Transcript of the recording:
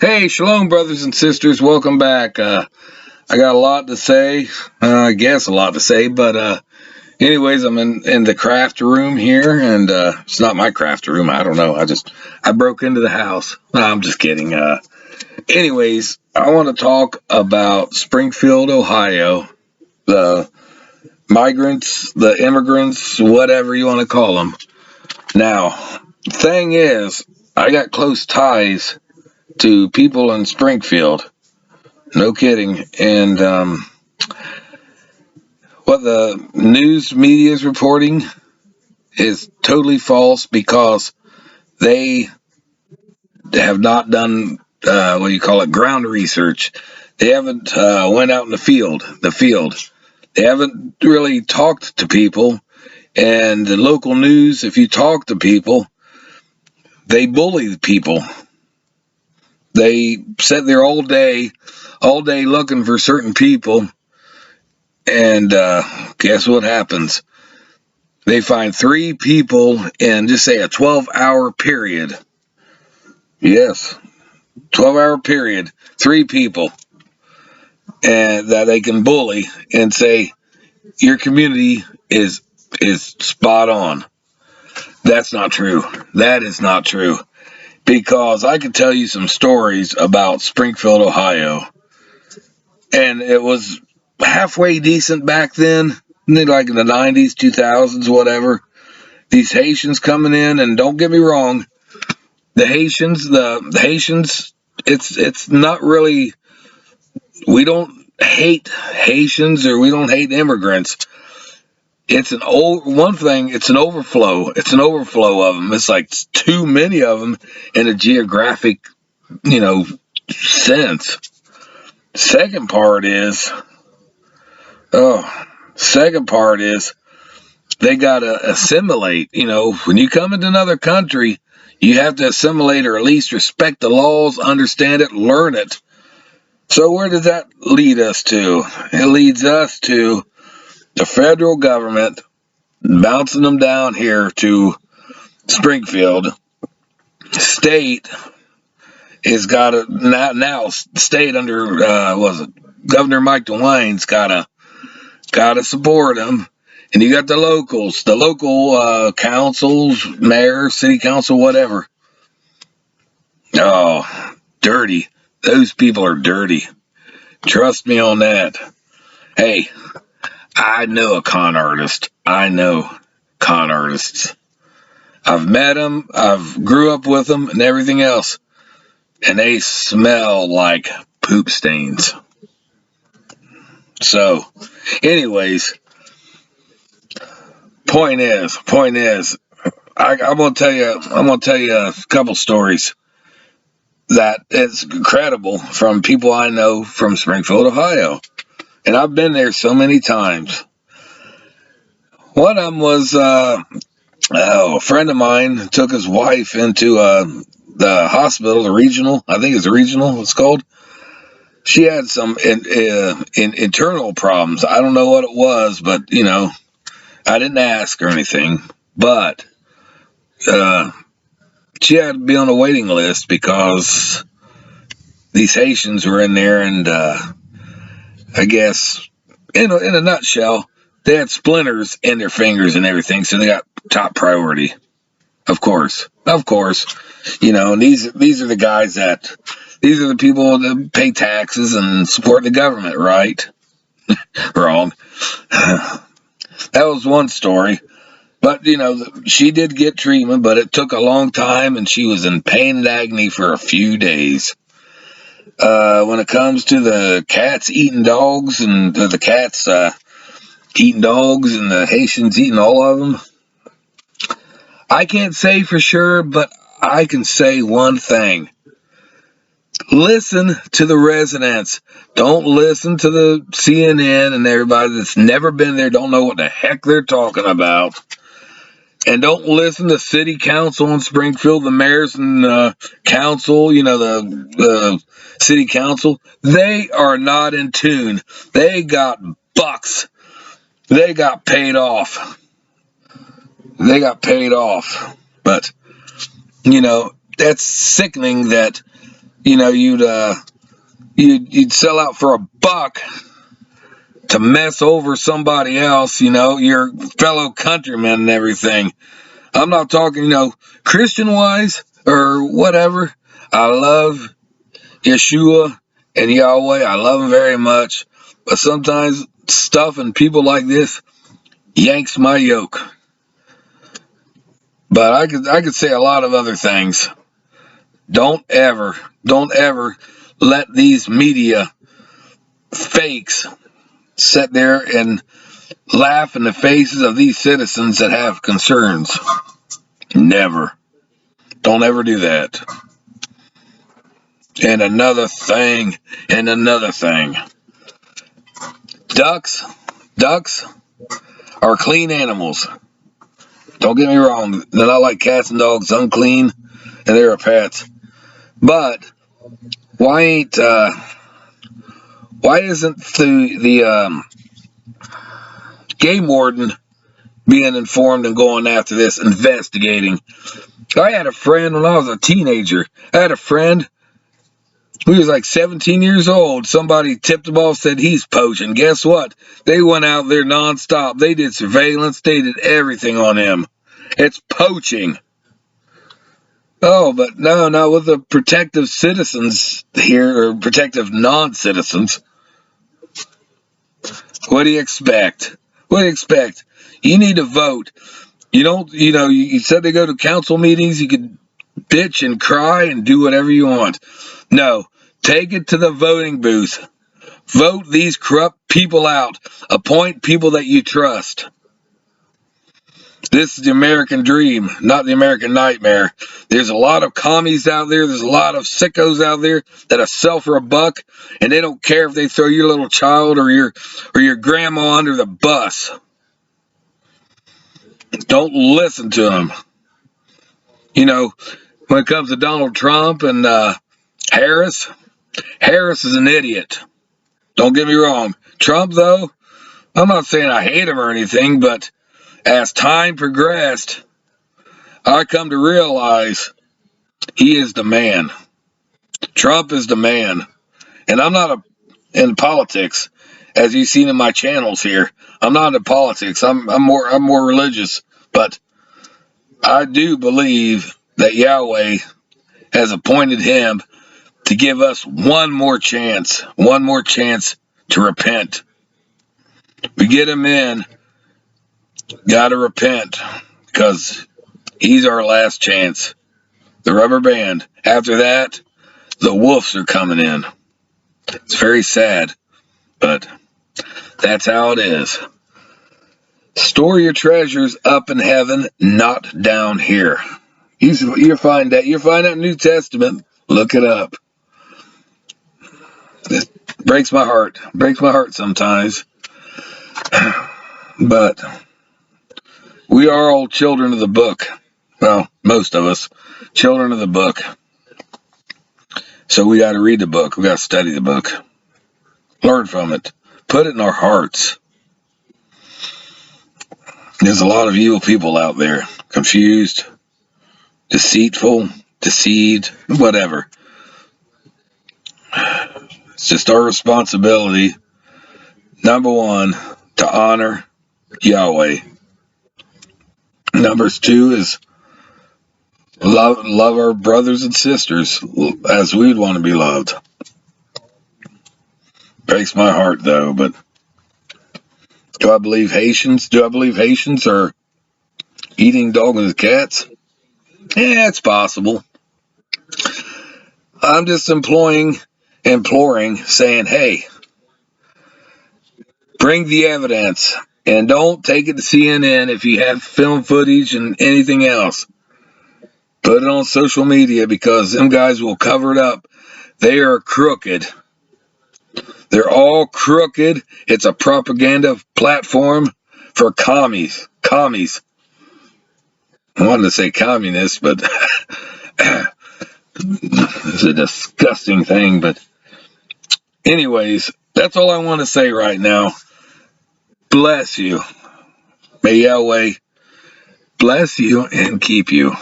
Hey, shalom, brothers and sisters. Welcome back. I got a lot to say. I guess a lot to say, but anyways, I'm in the craft room here, and it's not my craft room. I don't know. I broke into the house. No, I'm just kidding. Anyways, I want to talk about Springfield, Ohio, the migrants, the immigrants, whatever you want to call them. Now, thing is, I got close ties to people in Springfield. No kidding. And what the news media is reporting is totally false because they have not done what do you call it, ground research. They haven't went out in the field. They haven't really talked to people. And the local news, if you talk to people, they bully the people. They sit there all day looking for certain people. And guess what happens? They find three people in, just say, a 12-hour period. Yes, 12-hour period. Three people, and that they can bully and say your community is spot on. That's not true. That is not true. Because I could tell you some stories about Springfield, Ohio, and it was halfway decent back then, like in the 90s, 2000s, whatever. These Haitians coming in, and don't get me wrong, the Haitians, it's not really, we don't hate Haitians or we don't hate immigrants. It's one thing, it's an overflow. It's an overflow of them. It's like too many of them in a geographic, sense. Second part is, they gotta assimilate. When you come into another country, you have to assimilate or at least respect the laws, understand it, learn it. So where does that lead us to? It leads us to the federal government bouncing them down here to Springfield. State is got to now state under Governor Mike DeWine's gotta support them. And you got the locals, the local councils, mayor, city council, whatever. Oh, dirty. Those people are dirty. Trust me on that. Hey, I know a con artist. I know con artists. I've met them. I've grew up with them and everything else. And they smell like poop stains. So, anyways, point is, I'm gonna tell you a couple stories that is incredible from people I know from Springfield, Ohio, and I've been there so many times. One of them was a friend of mine took his wife into the hospital, the regional. I think it's the regional. It's called. She had some internal problems. I don't know what it was, but I didn't ask or anything, but she had to be on a waiting list because these Haitians were in there, and I guess, in a nutshell, they had splinters in their fingers and everything, so they got top priority. Of course. And these are the guys these are the people that pay taxes and support the government, right? Wrong. That was one story. But, she did get treatment, but it took a long time, and she was in pain and agony for a few days. When it comes to the cats eating dogs, and the cats eating dogs, and the Haitians eating all of them, I can't say for sure, but I can say one thing. Listen to the residents. Don't listen to the CNN and everybody that's never been there, don't know what the heck they're talking about. And don't listen to city council in Springfield, the mayors and council, the city council. They are not in tune. They got bucks. They got paid off. But, that's sickening that you'd sell out for $1 to mess over somebody else, your fellow countrymen and everything. I'm not talking, Christian wise or whatever. I love Yeshua and Yahweh. I love them very much. But sometimes stuff and people like this yanks my yoke. But I could say a lot of other things. Don't ever let these media fakes sit there and laugh in the faces of these citizens that have concerns. Never. Don't ever do that. And another thing. Ducks are clean animals. Don't get me wrong. They're not like cats and dogs, unclean, and they're pets. But why isn't the game warden being informed and going after this, investigating? I had a friend when I was a teenager. I had a friend who was like 17 years old. Somebody tipped him off, said he's poaching. Guess what? They went out there nonstop. They did surveillance. They did everything on him. It's poaching. Oh, but no, not with the protective citizens here, or protective non-citizens. What do you expect? You need to vote. You said they go to council meetings, you could bitch and cry and do whatever you want. No, take it to the voting booth. Vote these corrupt people out. Appoint people that you trust. This is the American dream, not the American nightmare. There's a lot of commies out there. There's a lot of sickos out there that'll sell for $1, and they don't care if they throw your little child or your grandma under the bus. Don't listen to them. When it comes to Donald Trump and Harris is an idiot. Don't get me wrong. Trump, though, I'm not saying I hate him or anything, but as time progressed, I come to realize he is the man. Trump is the man. And I'm not in politics, as you've seen in my channels here. I'm not in politics. I'm more religious. But I do believe that Yahweh has appointed him to give us one more chance to repent. We get him in, gotta repent, because he's our last chance. The rubber band. After that, the wolves are coming in. It's very sad, but that's how it is. Store your treasures up in heaven, not down here. You find that in New Testament. Look it up. It breaks my heart. Sometimes. But we are all children of the book. Well, most of us. Children of the book. So we got to read the book. We got to study the book. Learn from it. Put it in our hearts. There's a lot of evil people out there. Confused, deceitful, deceived, whatever. It's just our responsibility, number one, to honor Yahweh. Number two is love our brothers and sisters as we'd want to be loved. Breaks my heart, though, but do I believe Haitians are eating dogs and cats? Yeah, it's possible. I'm just imploring, saying, hey, bring the evidence, and don't take it to CNN if you have film footage and anything else. Put it on social media, because them guys will cover it up. They are crooked. They're all crooked. It's a propaganda platform for commies. I wanted to say communists, but it's a disgusting thing. But anyways, that's all I want to say right now. Bless you. May Yahweh bless you and keep you.